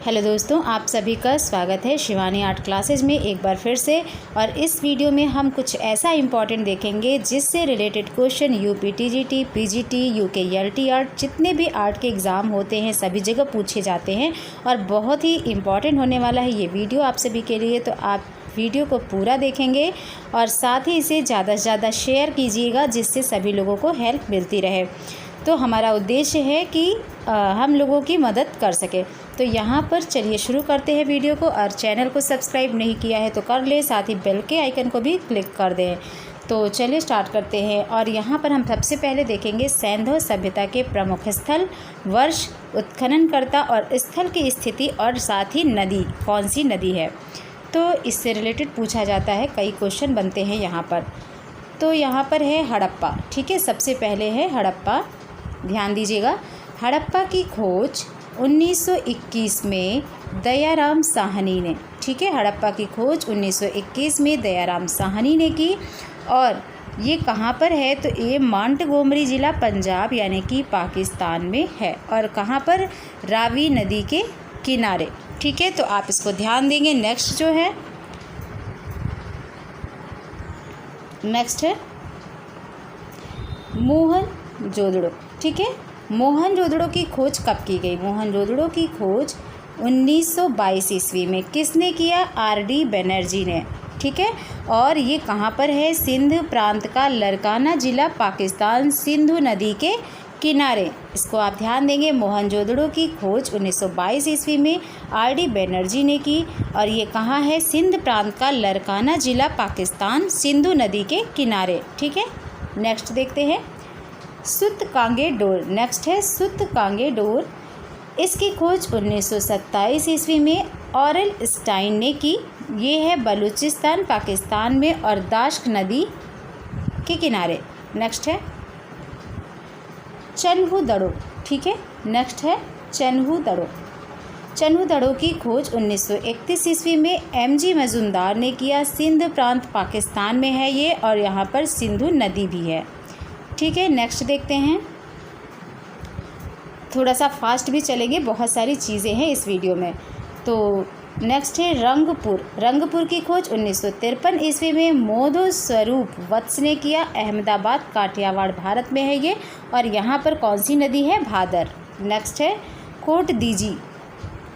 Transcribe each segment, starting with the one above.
Hello दोस्तों, आप सभी का स्वागत है शिवानी आर्ट क्लासेज में एक बार फिर से। और इस वीडियो में हम कुछ ऐसा इम्पॉर्टेंट देखेंगे जिससे related question UP TGT, PGT, UK LT art, जितने भी आर्ट के एग्ज़ाम होते हैं सभी जगह पूछे जाते हैं और बहुत ही इम्पॉर्टेंट होने वाला है ये वीडियो आप सभी के लिए। तो आप वीडियो को पूरा देखेंगे और साथ ही इसे ज़्यादा से ज़्यादा शेयर कीजिएगा जिससे सभी लोगों को हेल्प मिलती रहे। तो हमारा उद्देश्य है कि हम लोगों की मदद कर सके। तो यहाँ पर चलिए शुरू करते हैं वीडियो को। और चैनल को सब्सक्राइब नहीं किया है तो कर ले, साथ ही बेल के आइकन को भी क्लिक कर दें। तो चलिए स्टार्ट करते हैं। और यहाँ पर हम सबसे पहले देखेंगे सैंधव सभ्यता के प्रमुख स्थल, वर्ष, उत्खननकर्ता और स्थल की स्थिति और साथ ही नदी, कौन सी नदी है। तो इससे रिलेटेड पूछा जाता है, कई क्वेश्चन बनते हैं यहाँ पर। तो यहाँ पर है हड़प्पा, ठीक है। सबसे पहले है हड़प्पा, ध्यान दीजिएगा। हड़प्पा की खोज 1921 में दयाराम साहनी ने, ठीक है। हड़प्पा की खोज 1921 में दयाराम साहनी ने की। और ये कहाँ पर है, तो ये मोंटगोमरी ज़िला, पंजाब यानी कि पाकिस्तान में है। और कहाँ पर, रावी नदी के किनारे, ठीक है। तो आप इसको ध्यान देंगे। नेक्स्ट जो है, नेक्स्ट है मोहनजोदड़ो, ठीक है। मोहनजोदड़ो की खोज कब की गई। मोहनजोदड़ो की खोज 1922 ईस्वी में किसने किया, आर.डी. बनर्जी ने, ठीक है। और ये कहाँ पर है, सिंध प्रांत का लरकाना ज़िला, पाकिस्तान, सिंधु नदी के किनारे। इसको आप ध्यान देंगे। मोहनजोदड़ो की खोज 1922 ईस्वी में आर.डी. बनर्जी ने की। और ये कहाँ है, सिंध प्रांत का लरकाना ज़िला, पाकिस्तान, सिंधु नदी के किनारे, ठीक है। नेक्स्ट देखते हैं सुतकांगेडोर। नेक्स्ट है सुतकांगेडोर। इसकी खोज 1927 ईस्वी में ऑरेल स्टाइन ने की। ये है बलूचिस्तान, पाकिस्तान में और दाश्क नदी के किनारे। नेक्स्ट है चन्हुदड़ो, ठीक है। नेक्स्ट है चन्हुदड़ो। चन्हुदड़ो की खोज 1931 ईस्वी में एम.जी. मजूमदार ने किया। सिंध प्रांत पाकिस्तान में है ये, और यहाँ पर सिंधु नदी भी है, ठीक है। नेक्स्ट देखते हैं, थोड़ा सा फास्ट भी चलेंगे, बहुत सारी चीज़ें हैं इस वीडियो में। तो नेक्स्ट है रंगपुर। रंगपुर की खोज 1953 ईस्वी में मोधो स्वरूप वत्स ने किया। अहमदाबाद, काठियावाड़, भारत में है ये, और यहाँ पर कौन सी नदी है, भादर। नेक्स्ट है कोटदीजी।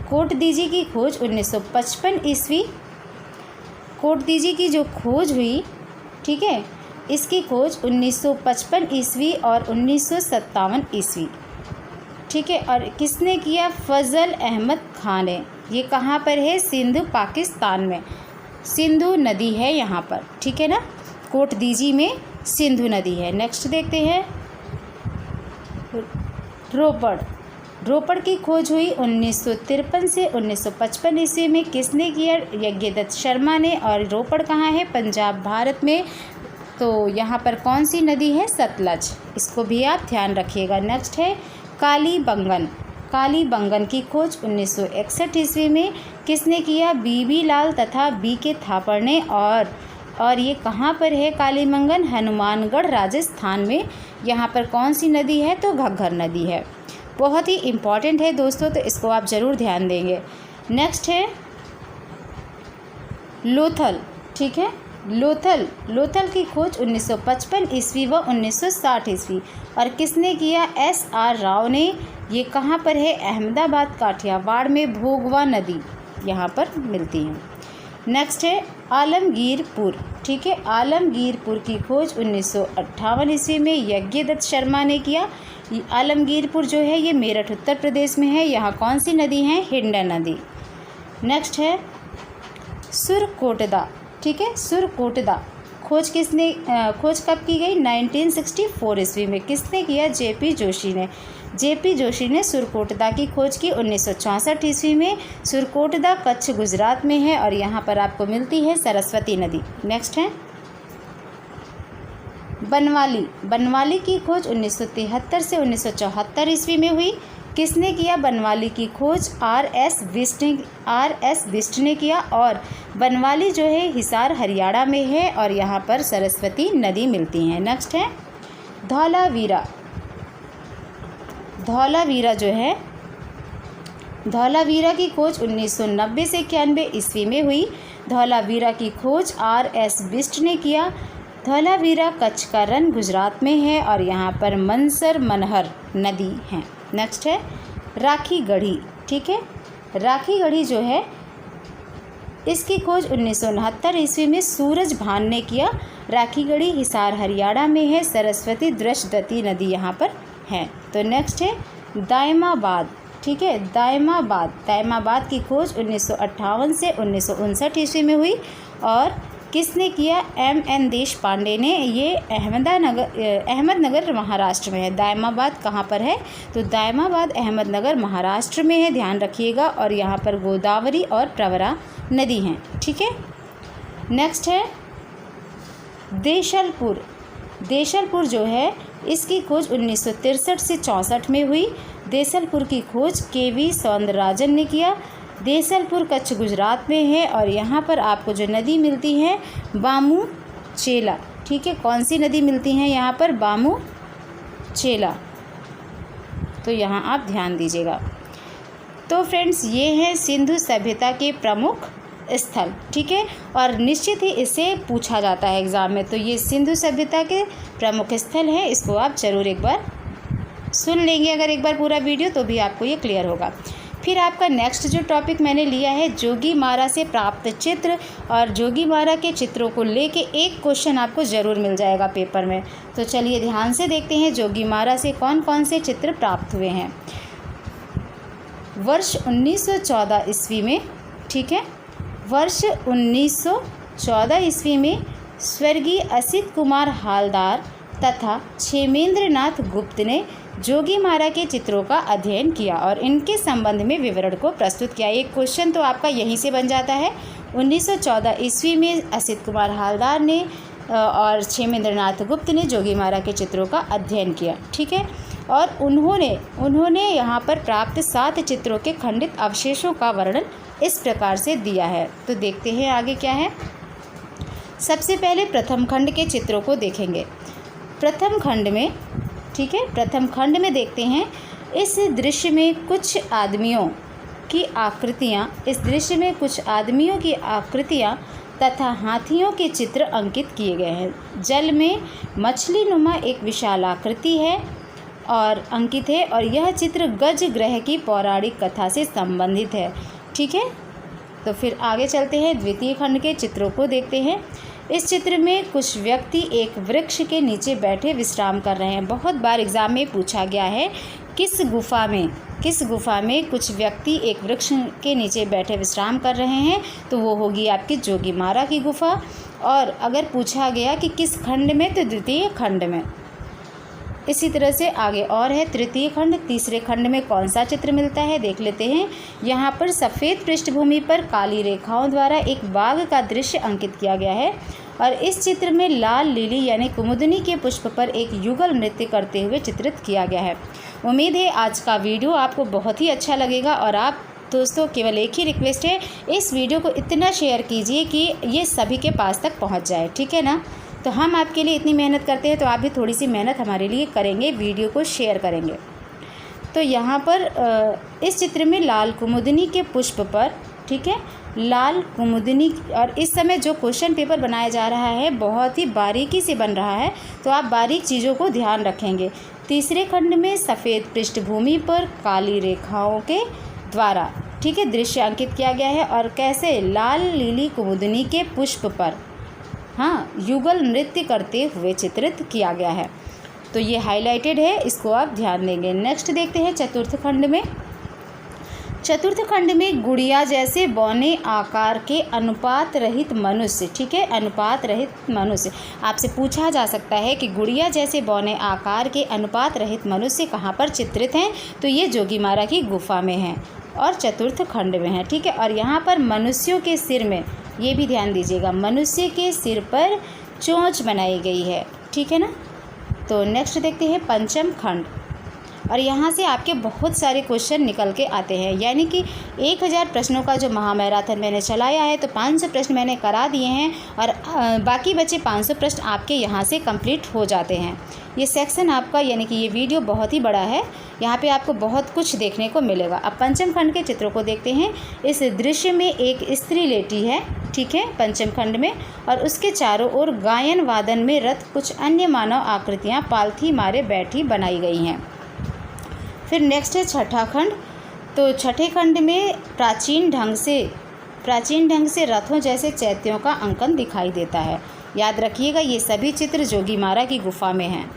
कोटदीजी की खोज 1955 ईस्वी। कोटदीजी की जो खोज हुई, ठीक है, इसकी खोज 1955 ईस्वी और 1957 ईस्वी, ठीक है। और किसने किया, फजल अहमद खान ने। ये कहाँ पर है, सिंध, पाकिस्तान में, सिंधु नदी है यहाँ पर, ठीक है ना। कोटदीजी में सिंधु नदी है। नेक्स्ट देखते हैं रोपड़। रोपड़ की खोज हुई 1953 से 1955 ईस्वी में। किसने किया, यज्ञदत्त शर्मा ने। और रोपड़ कहाँ है, पंजाब, भारत में। तो यहाँ पर कौन सी नदी है, सतलज। इसको भी आप ध्यान रखिएगा। नेक्स्ट है कालीबंगन। कालीबंगन की खोज 1961 ईस्वी में किसने किया, बीबी लाल तथा बी.के. थापड़ ने। और ये कहाँ पर है कालीबंगन, हनुमानगढ़, राजस्थान में। यहाँ पर कौन सी नदी है, तो घग्गर नदी है। बहुत ही इम्पॉर्टेंट है दोस्तों, तो इसको आप ज़रूर ध्यान देंगे। नेक्स्ट है लोथल, ठीक है। लोथल की खोज 1955 ईस्वी व 1960 ईस्वी, और किसने किया, S.R. राव ने। ये कहाँ पर है, अहमदाबाद, काठियावाड़ में, भोगवा नदी यहाँ पर मिलती है। नेक्स्ट है आलमगीरपुर, ठीक है। आलमगीरपुर की खोज 1958 ईस्वी में यज्ञदत्त शर्मा ने किया। आलमगीरपुर जो है ये मेरठ, उत्तर प्रदेश में है। यहाँ कौन सी नदी है, हिंडन नदी। नेक्स्ट है सुरकोटदा, ठीक है। सुरकोटदा खोज खोज कब की गई, 1964 ईस्वी में। किसने किया, J.P. जोशी ने। J.P. जोशी ने सुरकोटदा की खोज की 1964 ईस्वी में। सुरकोटदा कच्छ, गुजरात में है, और यहाँ पर आपको मिलती है सरस्वती नदी। नेक्स्ट है बनवाली। बनवाली की खोज 1973 से 1974 ईस्वी में हुई। किसने किया, बनवाली की खोज R.S. बिष्ट ने किया। और बनवाली जो है हिसार, हरियाणा में है, और यहाँ पर सरस्वती नदी मिलती है। नेक्स्ट है धौलावीरा। धौलावीरा जो है धौलावीरा की खोज 1990 से 91 ईस्वी में हुई। धौलावीरा की खोज R.S. बिष्ट ने किया। धौलावीरा कच्छ का रण गुजरात में है और यहाँ पर मनसर मनहर नदी है। नेक्स्ट है राखी गढ़ी। ठीक है, राखी गढ़ी जो है इसकी खोज 1969 ईस्वी में सूरज भान ने किया। राखी गढ़ी हिसार हरियाणा में है। सरस्वती दृशदती नदी यहाँ पर है। तो नेक्स्ट है दायमाबाद। ठीक है, दायमाबाद की खोज 1958 से 1959 ईस्वी में हुई और किसने किया? M.N. देशपांडे ने। ये अहमदनगर महाराष्ट्र में है। दायमाबाद कहाँ पर है? तो दायमाबाद अहमदनगर महाराष्ट्र में है, ध्यान रखिएगा। और यहाँ पर गोदावरी और प्रवरा नदी हैं। ठीक है, नेक्स्ट है देशलपुर जो है इसकी खोज 1963 से 64 में हुई। देशलपुर की खोज K.V. सौंदरराजन ने किया। देशलपुर कच्छ गुजरात में है और यहाँ पर आपको जो नदी मिलती है बामू चेला। ठीक है, कौन सी नदी मिलती है यहाँ पर? बामू चेला। तो यहाँ आप ध्यान दीजिएगा। तो फ्रेंड्स, ये हैं सिंधु सभ्यता के प्रमुख स्थल। ठीक है, और निश्चित ही इसे पूछा जाता है एग्ज़ाम में। तो ये सिंधु सभ्यता के प्रमुख स्थल हैं, इसको आप ज़रूर एक बार सुन लेंगे अगर एक बार पूरा वीडियो, तो भी आपको ये क्लियर होगा। फिर आपका नेक्स्ट जो टॉपिक मैंने लिया है जोगीमारा से प्राप्त चित्र, और जोगीमारा के चित्रों को लेके एक क्वेश्चन आपको ज़रूर मिल जाएगा पेपर में। तो चलिए ध्यान से देखते हैं जोगीमारा से कौन कौन से चित्र प्राप्त हुए हैं। वर्ष 1914 ईस्वी में, ठीक है, वर्ष 1914 ईस्वी में स्वर्गीय असित कुमार हालदार तथा क्षेमेंद्र नाथ गुप्त ने जोगीमारा के चित्रों का अध्ययन किया और इनके संबंध में विवरण को प्रस्तुत किया। एक क्वेश्चन तो आपका यहीं से बन जाता है। 1914 ईस्वी में असित कुमार हालदार ने और क्षेमेंद्र नाथ गुप्त ने जोगीमारा के चित्रों का अध्ययन किया। ठीक है, और उन्होंने यहाँ पर प्राप्त 7 चित्रों के खंडित अवशेषों का वर्णन इस प्रकार से दिया है। तो देखते हैं आगे क्या है। सबसे पहले प्रथम खंड के चित्रों को देखेंगे। प्रथम खंड में, ठीक है, प्रथम खंड में देखते हैं इस दृश्य में कुछ आदमियों की आकृतियाँ तथा हाथियों के चित्र अंकित किए गए हैं। जल में मछली नुमा एक विशाल आकृति है और अंकित है और यह चित्र गज ग्रह की पौराणिक कथा से संबंधित है। ठीक है, तो फिर आगे चलते हैं, द्वितीय खंड के चित्रों को देखते हैं। इस चित्र में कुछ व्यक्ति एक वृक्ष के नीचे बैठे विश्राम कर रहे हैं। बहुत बार एग्जाम में पूछा गया है किस गुफा में कुछ व्यक्ति एक वृक्ष के नीचे बैठे विश्राम कर रहे हैं, तो वो होगी आपकी जोगीमारा की गुफा। और अगर पूछा गया कि किस खंड में, तो द्वितीय खंड में। इसी तरह से आगे और है तृतीय खंड। तीसरे खंड में कौन सा चित्र मिलता है देख लेते हैं। यहाँ पर सफ़ेद पृष्ठभूमि पर काली रेखाओं द्वारा एक बाघ का दृश्य अंकित किया गया है और इस चित्र में लाल लिली यानी कुमुदनी के पुष्प पर एक युगल नृत्य करते हुए चित्रित किया गया है। उम्मीद है आज का वीडियो आपको बहुत ही अच्छा लगेगा और आप दोस्तों केवल एक ही रिक्वेस्ट है, इस वीडियो को इतना शेयर कीजिए कि ये सभी के पास तक पहुँच जाए। ठीक है ना, तो हम आपके लिए इतनी मेहनत करते हैं तो आप भी थोड़ी सी मेहनत हमारे लिए करेंगे, वीडियो को शेयर करेंगे। तो यहाँ पर इस चित्र में लाल कुमुदनी के पुष्प पर, ठीक है, लाल कुमुदनी, और इस समय जो क्वेश्चन पेपर बनाया जा रहा है बहुत ही बारीकी से बन रहा है, तो आप बारीक चीज़ों को ध्यान रखेंगे। तीसरे खंड में सफ़ेद पृष्ठभूमि पर काली रेखाओं के द्वारा, ठीक है, दृश्य अंकित किया गया है और कैसे लाल लीली कुमुदनी के पुष्प पर, हाँ, युगल नृत्य करते हुए चित्रित किया गया है। तो ये हाईलाइटेड है, इसको आप ध्यान देंगे। नेक्स्ट देखते हैं चतुर्थ खंड में। चतुर्थ खंड में गुड़िया जैसे बौने आकार के अनुपात रहित मनुष्य, ठीक है, अनुपात रहित मनुष्य। आपसे पूछा जा सकता है कि गुड़िया जैसे बौने आकार के अनुपात रहित मनुष्य कहाँ पर चित्रित हैं, तो ये जोगीमारा की गुफा में है और चतुर्थ खंड में है। ठीक है, और यहाँ पर मनुष्यों के सिर में, ये भी ध्यान दीजिएगा, मनुष्य के सिर पर चोंच बनाई गई है। ठीक है ना। तो नेक्स्ट देखते हैं पंचम खंड। और यहाँ से आपके बहुत सारे क्वेश्चन निकल के आते हैं। यानी कि 1000 प्रश्नों का जो महामैराथन मैंने चलाया है, तो 500 प्रश्न मैंने करा दिए हैं और बाकी बचे 500 प्रश्न आपके यहाँ से कंप्लीट हो जाते हैं। ये सेक्शन आपका, यानी कि ये वीडियो बहुत ही बड़ा है, यहाँ पे आपको बहुत कुछ देखने को मिलेगा। अब पंचम खंड के चित्रों को देखते हैं। इस दृश्य में एक स्त्री लेटी है, ठीक है, पंचम खंड में, और उसके चारों ओर गायन वादन में रत कुछ अन्य मानव आकृतियाँ पालथी मारे बैठी बनाई गई हैं। फिर नेक्स्ट है छठा खंड। तो छठे खंड में प्राचीन ढंग से रथों जैसे चैत्यों का अंकन दिखाई देता है। याद रखिएगा, ये सभी चित्र जोगीमारा की गुफा में हैं।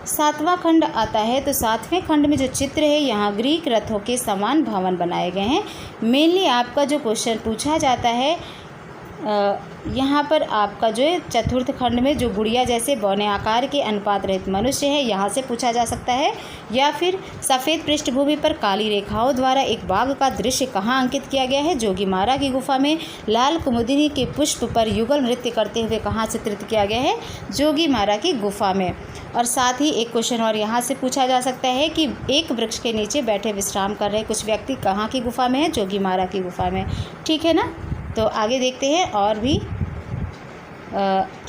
सातवां खंड आता है। तो सातवें खंड में जो चित्र है, यहाँ ग्रीक रथों के समान भवन बनाए गए हैं। मेनली आपका जो क्वेश्चन पूछा जाता है, यहाँ पर आपका जो है चतुर्थ खंड में जो गुड़िया जैसे बौने आकार के अनुपात रहित मनुष्य है, यहाँ से पूछा जा सकता है। या फिर सफ़ेद पृष्ठभूमि पर काली रेखाओं द्वारा एक बाघ का दृश्य कहाँ अंकित किया गया है? जोगीमारा की गुफा में। लाल कुमुदिनी के पुष्प पर युगल नृत्य करते हुए कहाँ चित्रित किया गया है? जोगीमारा की गुफा में। और साथ ही एक क्वेश्चन और यहाँ से पूछा जा सकता है कि एक वृक्ष के नीचे बैठे विश्राम कर रहे कुछ व्यक्ति कहाँ की गुफा में है? जोगीमारा की गुफा में। ठीक है ना। तो आगे देखते हैं और भी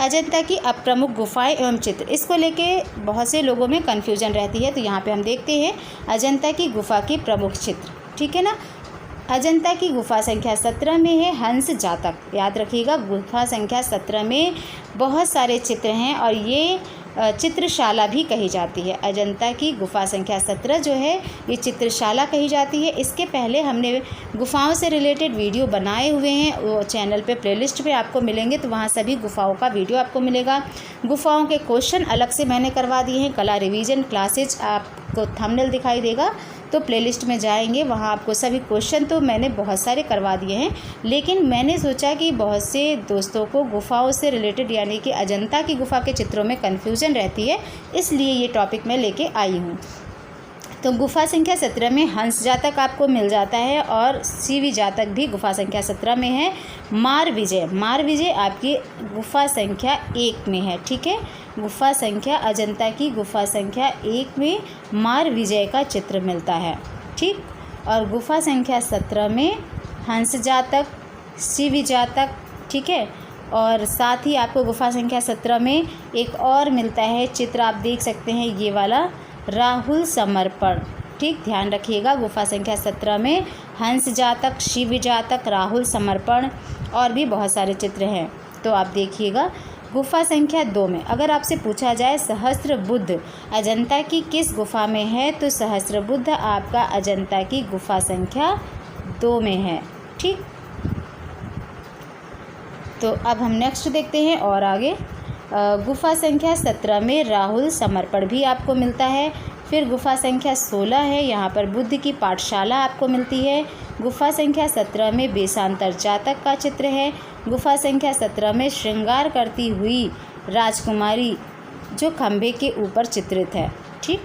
अजंता की अप्रमुख गुफाएं एवं चित्र। इसको लेके बहुत से लोगों में कन्फ्यूजन रहती है। तो यहाँ पे हम देखते हैं अजंता की गुफा के प्रमुख चित्र। ठीक है ना। अजंता की गुफा संख्या 17 में है हंस जातक। याद रखिएगा, गुफा संख्या 17 में बहुत सारे चित्र हैं और ये चित्रशाला भी कही जाती है। अजंता की गुफा संख्या 17 जो है ये चित्रशाला कही जाती है। इसके पहले हमने गुफाओं से रिलेटेड वीडियो बनाए हुए हैं, वो चैनल पे प्लेलिस्ट पे आपको मिलेंगे, तो वहाँ सभी गुफाओं का वीडियो आपको मिलेगा। गुफाओं के क्वेश्चन अलग से मैंने करवा दिए हैं। कला रिवीजन क्लासेज आपको थंबनेल दिखाई देगा, तो प्लेलिस्ट में जाएंगे, वहाँ आपको सभी क्वेश्चन तो मैंने बहुत सारे करवा दिए हैं। लेकिन मैंने सोचा कि बहुत से दोस्तों को गुफाओं से रिलेटेड यानी कि अजंता की गुफा के चित्रों में कन्फ्यूजन रहती है, इसलिए ये टॉपिक मैं लेके आई हूँ। तो गुफा संख्या 17 में हंस जातक आपको मिल जाता है और शिवी जातक भी गुफा संख्या 17 में है। मार विजय आपकी गुफा संख्या 1 में है। ठीक है, गुफा संख्या अजंता की गुफा संख्या 1 में मार विजय का चित्र मिलता है। ठीक, और गुफा संख्या 17 में हंस जातक, शिवी जातक। ठीक है, और साथ ही आपको गुफा संख्या 17 में एक और मिलता है चित्र, आप देख सकते हैं ये वाला, राहुल समर्पण। ठीक, ध्यान रखिएगा, गुफा संख्या 17 में हंस जातक, शिव जातक, राहुल समर्पण और भी बहुत सारे चित्र हैं। तो आप देखिएगा गुफा संख्या 2 में अगर आपसे पूछा जाए सहस्त्र बुद्ध अजंता की किस गुफा में है, तो सहस्त्र बुद्ध आपका अजंता की गुफा संख्या 2 में है। ठीक, तो अब हम नेक्स्ट देखते हैं और आगे। गुफा संख्या 17 में राहुल समर्पण भी आपको मिलता है। फिर गुफा संख्या 16 है, यहाँ पर बुद्ध की पाठशाला आपको मिलती है। गुफा संख्या 17 में बेसांतर जातक का चित्र है। गुफा संख्या 17 में श्रृंगार करती हुई राजकुमारी जो खंभे के ऊपर चित्रित है। ठीक,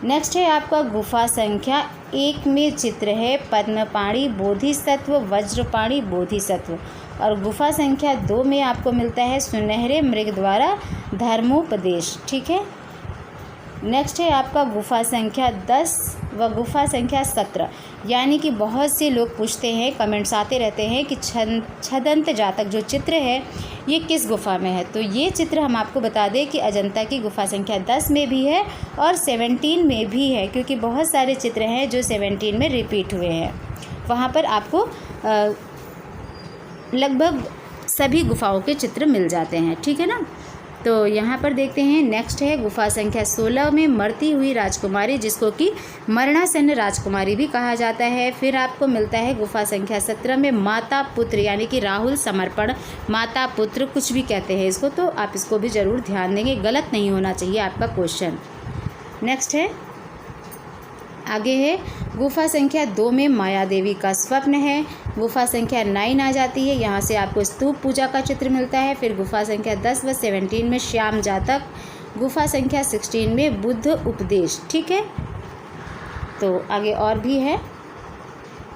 नेक्स्ट है आपका गुफा संख्या 1 में चित्र है पद्मपाणि बोधिसत्व, वज्रपाणि बोधिसत्व। और गुफा संख्या 2 में आपको मिलता है सुनहरे मृग द्वारा धर्मोपदेश। ठीक है, नेक्स्ट है आपका गुफा संख्या 10 व गुफा संख्या 17। यानी कि बहुत से लोग पूछते हैं, कमेंट्स आते रहते हैं कि छदंत जातक जो चित्र है ये किस गुफा में है। तो ये चित्र हम आपको बता दें कि अजंता की गुफा संख्या 10 में भी है और 17 में भी है, क्योंकि बहुत सारे चित्र हैं जो 17 में रिपीट हुए हैं। वहाँ पर आपको लगभग सभी गुफाओं के चित्र मिल जाते हैं। ठीक है ना। तो यहाँ पर देखते हैं, नेक्स्ट है गुफा संख्या 16 में मरती हुई राजकुमारी, जिसको कि मरणासन्न राजकुमारी भी कहा जाता है। फिर आपको मिलता है गुफा संख्या 17 में माता पुत्र, यानी कि राहुल समर्पण, माता पुत्र कुछ भी कहते हैं इसको, तो आप इसको भी ज़रूर ध्यान देंगे, गलत नहीं होना चाहिए आपका क्वेश्चन। नेक्स्ट है आगे है गुफा संख्या 2 में माया देवी का स्वप्न है। गुफा संख्या 9 आ जाती है, यहाँ से आपको स्तूप पूजा का चित्र मिलता है। फिर गुफा संख्या 10 व 17 में श्याम जातक। गुफा संख्या 16 में बुद्ध उपदेश। ठीक है, तो आगे और भी है।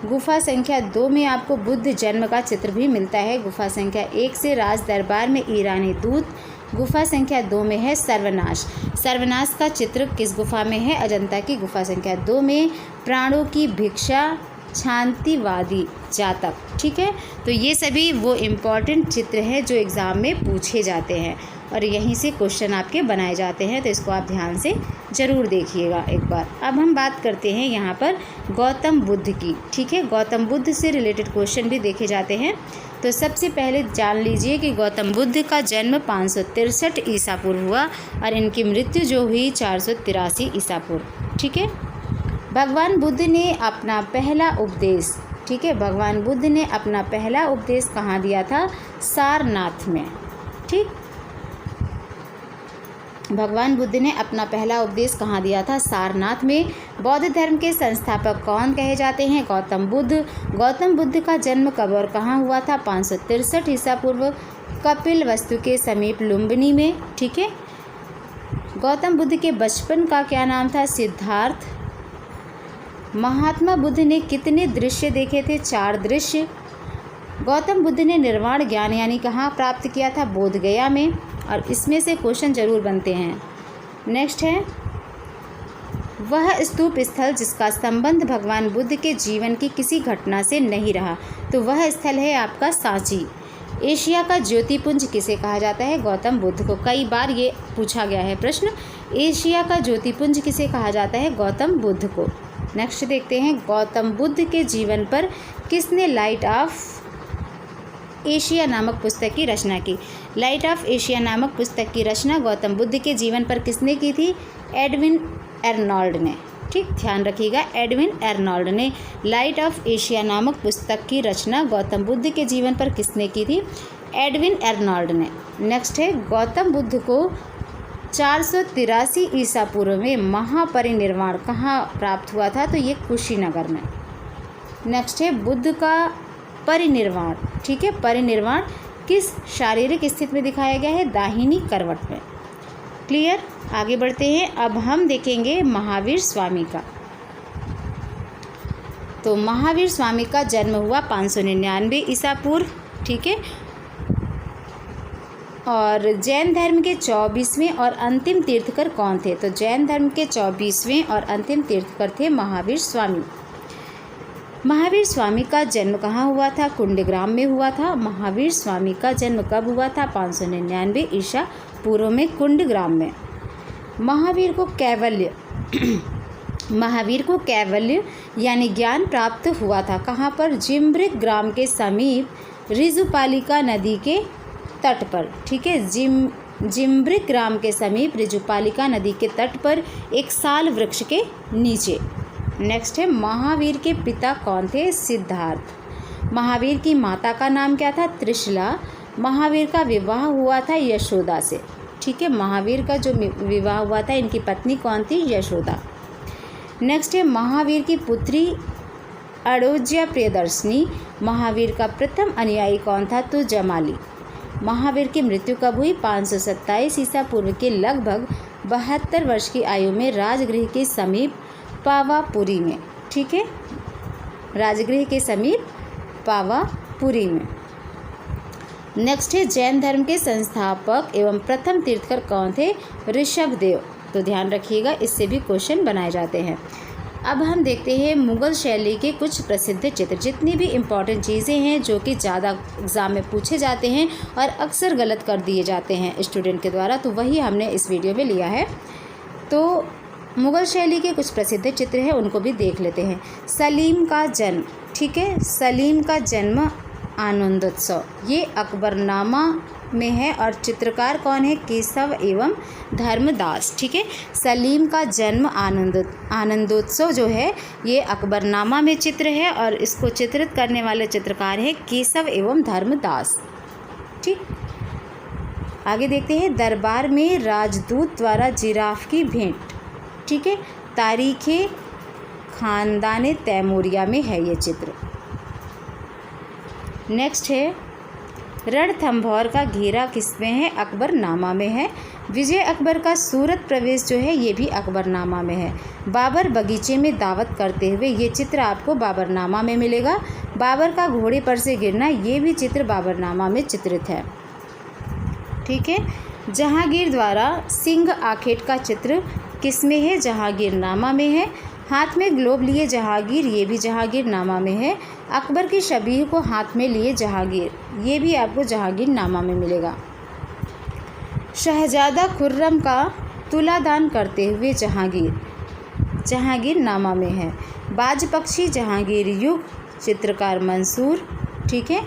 गुफा संख्या 2 में आपको बुद्ध जन्म का चित्र भी मिलता है। गुफा संख्या 1 से राज दरबार में ईरानी दूत। गुफा संख्या 2 में है सर्वनाश। सर्वनाश का चित्र किस गुफा में है? अजंता की गुफा संख्या 2 में। प्राणों की भिक्षा, शांतिवादी जातक। ठीक है, तो ये सभी वो इम्पॉर्टेंट चित्र हैं जो एग्ज़ाम में पूछे जाते हैं और यहीं से क्वेश्चन आपके बनाए जाते हैं, तो इसको आप ध्यान से ज़रूर देखिएगा एक बार। अब हम बात करते हैं यहाँ पर गौतम बुद्ध की। ठीक है, गौतम बुद्ध से रिलेटेड क्वेश्चन भी देखे जाते हैं। तो सबसे पहले जान लीजिए कि गौतम बुद्ध का जन्म 563 ईसा पूर्व हुआ और इनकी मृत्यु जो हुई 483 ईसा पूर्व। ठीक है, भगवान बुद्ध ने अपना पहला उपदेश, ठीक है, भगवान बुद्ध ने अपना पहला उपदेश कहाँ दिया था? सारनाथ में। ठीक, भगवान बुद्ध ने अपना पहला उपदेश कहाँ दिया था? सारनाथ में। बौद्ध धर्म के संस्थापक कौन कहे जाते हैं? गौतम बुद्ध। गौतम बुद्ध का जन्म कब और कहाँ हुआ था? 563 ईसा पूर्व, कपिल वस्तु के समीप लुम्बिनी में। ठीक है, गौतम बुद्ध के बचपन का क्या नाम था? सिद्धार्थ। महात्मा बुद्ध ने कितने दृश्य देखे थे? 4 दृश्य। गौतम बुद्ध ने निर्वाण ज्ञान यानी कहाँ प्राप्त किया था? बोध गया में। और इसमें से क्वेश्चन जरूर बनते हैं। नेक्स्ट है, वह स्तूप स्थल जिसका संबंध भगवान बुद्ध के जीवन की किसी घटना से नहीं रहा, तो वह स्थल है आपका सांची। एशिया का ज्योतिपुंज किसे कहा जाता है? गौतम बुद्ध को। कई बार ये पूछा गया है प्रश्न, एशिया का ज्योतिपुंज किसे कहा जाता है? गौतम बुद्ध को। नेक्स्ट देखते हैं, गौतम बुद्ध के जीवन पर किसने लाइट ऑफ एशिया नामक पुस्तक की रचना की? लाइट ऑफ एशिया नामक पुस्तक की रचना गौतम बुद्ध के जीवन पर किसने की थी? एडविन एर्नॉल्ड ने। ठीक, ध्यान रखिएगा, एडविन एर्नॉल्ड ने लाइट ऑफ एशिया नामक पुस्तक की रचना गौतम बुद्ध के जीवन पर किसने की थी? एडविन एर्नॉल्ड ने। नेक्स्ट है, गौतम बुद्ध को 483 ईसा पूर्व में महापरिनिर्वाण कहाँ प्राप्त हुआ था? तो ये कुशीनगर में। नेक्स्ट है, बुद्ध का परिनिर्वाण। ठीक है, परिनिर्वाण किस शारीरिक स्थिति में दिखाया गया है? दाहिनी करवट में। क्लियर, आगे बढ़ते हैं। अब हम देखेंगे महावीर स्वामी का। तो महावीर स्वामी का जन्म हुआ 599 ईसा पूर्व। ठीक है, और जैन धर्म के 24वें और अंतिम तीर्थकर कौन थे? तो जैन धर्म के 24वें और अंतिम तीर्थकर थे महावीर स्वामी। महावीर स्वामी का जन्म कहाँ हुआ था? कुंडग्राम में हुआ था। महावीर स्वामी का जन्म कब हुआ था? 599 ईसा पूर्व में, कुंडग्राम में। महावीर को कैवल्य यानी ज्ञान प्राप्त हुआ था कहाँ पर? जिम्ब्रिक ग्राम के समीप ऋजुपालिका नदी के तट पर। ठीक है, जिम्ब्रिक ग्राम के समीप ऋजुपालिका नदी के तट पर एक साल वृक्ष के नीचे। नेक्स्ट है, महावीर के पिता कौन थे? सिद्धार्थ। महावीर की माता का नाम क्या था? त्रिशला। महावीर का विवाह हुआ था यशोदा से। ठीक है, महावीर का जो विवाह हुआ था, इनकी पत्नी कौन थी? यशोदा। नेक्स्ट है, महावीर की पुत्री अड़ोज्या प्रियदर्शनी। महावीर का प्रथम अनुयायी कौन था? तो जमाली। महावीर की मृत्यु कब हुई? 527 ईसा पूर्व के लगभग 72 वर्ष की आयु में राजगृह के समीप पावापुरी में। ठीक है, राजगृह के समीप पावापुरी में। नेक्स्ट है, जैन धर्म के संस्थापक एवं प्रथम तीर्थकर कौन थे? ऋषभदेव। तो ध्यान रखिएगा, इससे भी क्वेश्चन बनाए जाते हैं। अब हम देखते हैं मुग़ल शैली के कुछ प्रसिद्ध चित्र। जितनी भी इम्पॉर्टेंट चीज़ें हैं जो कि ज़्यादा एग्ज़ाम में पूछे जाते हैं और अक्सर गलत कर दिए जाते हैं स्टूडेंट के द्वारा, तो वही हमने इस वीडियो में लिया है। तो मुग़ल शैली के कुछ प्रसिद्ध चित्र हैं, उनको भी देख लेते हैं। सलीम का जन्म। ठीक है, सलीम का जन्म आनंदोत्सव, ये अकबरनामा में है और चित्रकार कौन है? केशव एवं धर्मदास। ठीक है, सलीम का जन्म आनंदोत्सव जो है ये अकबरनामा में चित्र है और इसको चित्रित करने वाले चित्रकार हैं केशव एवं धर्मदास। ठीक, आगे देखते हैं, दरबार में राजदूत द्वारा जिराफ की भेंट। ठीक है, तारीख़े खानदान तैमूरिया में है ये चित्र। नेक्स्ट है, रणथंभौर का घेरा किसमें है? अकबरनामा में है। विजय अकबर का सूरत प्रवेश जो है ये भी अकबरनामा में है। बाबर बगीचे में दावत करते हुए, ये चित्र आपको बाबरनामा में मिलेगा। बाबर का घोड़े पर से गिरना, ये भी चित्र बाबरनामा में चित्रित है। ठीक है, जहांगीर द्वारा सिंह आखेट का चित्र किस में है? जहांगीरनामा में है। हाथ में ग्लोब लिए जहांगीर, ये भी जहांगीरनामा में है। अकबर की शबीह को हाथ में लिए जहांगीर, ये भी आपको जहांगीरनामा में मिलेगा। शहजादा खुर्रम का तुलादान करते हुए जहांगीर, जहांगीरनामा में है। बाज पक्षी जहांगीर युग, चित्रकार मंसूर। ठीक है,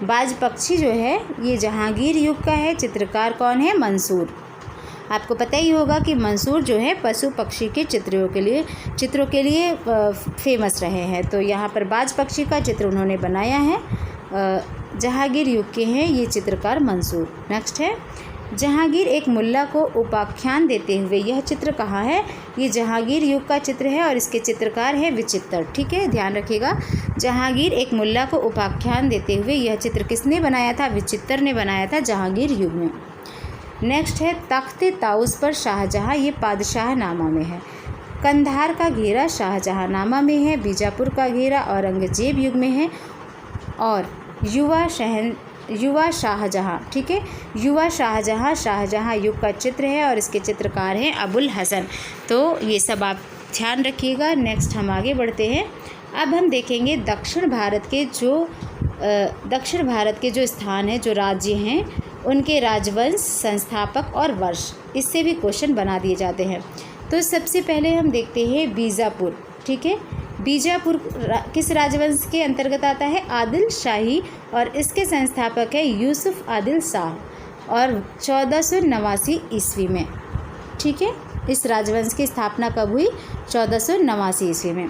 बाज पक्षी जो है ये जहांगीर युग का है, चित्रकार कौन है? मंसूर। आपको पता ही होगा कि मंसूर जो है पशु पक्षी के चित्रों के लिए फेमस रहे हैं। तो यहाँ पर बाज पक्षी का चित्र उन्होंने बनाया है, जहांगीर युग के हैं ये चित्रकार मंसूर। नेक्स्ट है, जहांगीर एक मुल्ला को उपाख्यान देते हुए, यह चित्र कहाँ है? ये जहांगीर युग का चित्र है और इसके चित्रकार है विचित्र। ठीक है, ध्यान रखिएगा। जहांगीर एक मुल्ला को उपाख्यान देते हुए, यह चित्र किसने बनाया था? विचित्र ने बनाया था जहांगीर युग में। नेक्स्ट है, तख्ते ताउस पर शाहजहाँ, ये पादशाहनामा में है। कंधार का घेरा शाहजहाँनामा में है। बीजापुर का घेरा औरंगजेब युग में है। और युवा शाहजहाँ, ठीक है, युवा शाहजहाँ शाहजहाँ युग का चित्र है और इसके चित्रकार हैं अबुल हसन। तो ये सब आप ध्यान रखिएगा। नेक्स्ट हम आगे बढ़ते हैं। अब हम देखेंगे दक्षिण भारत के जो स्थान हैं, जो राज्य हैं, उनके राजवंश, संस्थापक और वर्ष, इससे भी क्वेश्चन बना दिए जाते हैं। तो सबसे पहले हम देखते हैं बीजापुर। ठीक है, बीजापुर किस राजवंश के अंतर्गत आता है? आदिल शाही, और इसके संस्थापक है यूसुफ आदिल शाह, और 1489 ईस्वी में। ठीक है, इस राजवंश की स्थापना कब हुई? 1489 ईस्वी में।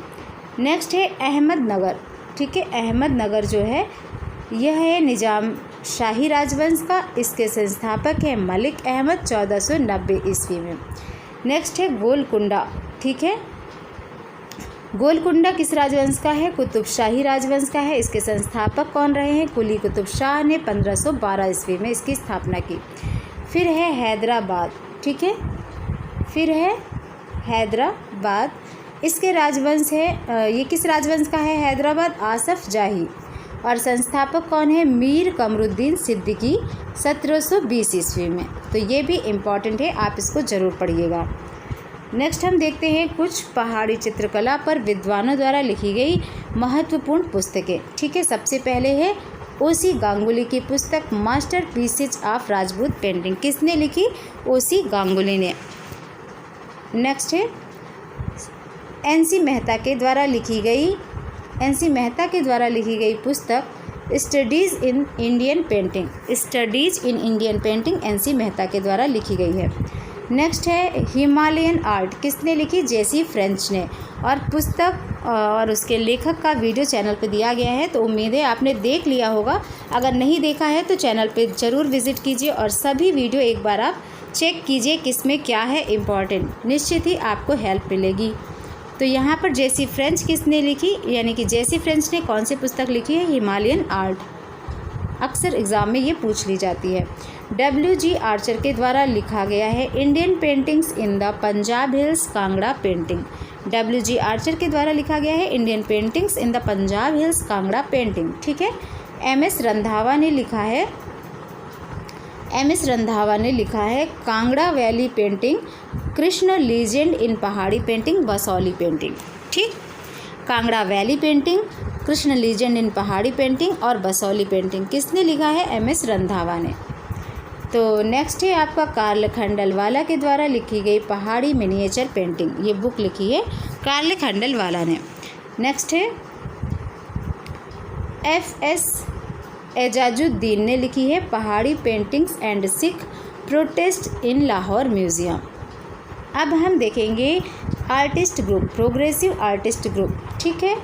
नेक्स्ट है अहमदनगर। ठीक है, अहमदनगर जो है यह है निजाम शाही राजवंश का, इसके संस्थापक है मलिक अहमद, 1490 ईस्वी में। नेक्स्ट है गोलकुंडा। ठीक है, गोलकुंडा किस राजवंश का है? कुतुब शाही राजवंश का है। इसके संस्थापक कौन रहे हैं? कुली कुतुब शाह ने 1512 ईस्वी में इसकी स्थापना की। फिर है हैदराबाद। ठीक है, फिर है हैदराबाद, इसके राजवंश है, ये किस राजवंश का है? हैदराबाद आसफ जाही, और संस्थापक कौन है? मीर कमरुद्दीन सिद्दीकी, 1720 ईस्वी में। तो ये भी इम्पॉर्टेंट है, आप इसको ज़रूर पढ़िएगा। नेक्स्ट हम देखते हैं कुछ पहाड़ी चित्रकला पर विद्वानों द्वारा लिखी गई महत्वपूर्ण पुस्तकें। ठीक है, सबसे पहले है ओसी गांगुली की पुस्तक master pieces of Rajput painting, किसने लिखी? ओसी गांगुली ने। नेक्स्ट है एनसी मेहता के द्वारा लिखी गई पुस्तक studies in Indian painting NC Mehta के द्वारा लिखी गई है। नेक्स्ट है हिमालयन आर्ट, किसने लिखी? जेसी फ्रेंच ने, और पुस्तक और उसके लेखक का वीडियो चैनल पे दिया गया है। तो उम्मीद है आपने देख लिया होगा। अगर नहीं देखा है तो चैनल पे ज़रूर विज़िट कीजिए और सभी वीडियो एक बार आप चेक कीजिए किसमें क्या है इम्पॉर्टेंट, निश्चित ही आपको हेल्प मिलेगी। तो यहाँ पर जेसी फ्रेंच किसने लिखी, यानी कि जेसी फ्रेंच ने कौन सी पुस्तक लिखी है? Himalayan art. अक्सर एग्ज़ाम में ये पूछ ली जाती है। WG आर्चर के द्वारा लिखा गया है Indian paintings in the Punjab hills Kangra painting. WG Archer के द्वारा लिखा गया है Indian paintings in the Punjab hills Kangra painting. ठीक है, MS रंधावा ने लिखा है Kangra valley painting, Krishna legend in Pahari painting, Basohli painting. ठीक, Kangra valley painting, Krishna legend in Pahari painting और बसौली पेंटिंग किसने लिखा है? MS रंधावा ने। तो नेक्स्ट है आपका कार्ल खंडेलवाला के द्वारा लिखी गई पहाड़ी मिनिएचर पेंटिंग, ये बुक लिखी है कार्ल खंडेलवाला ने। नेक्स्ट है FS एजाजुद्दीन ने लिखी है पहाड़ी paintings and Sikh protest in Lahore museum. अब हम देखेंगे artist group, progressive artist group. ठीक है,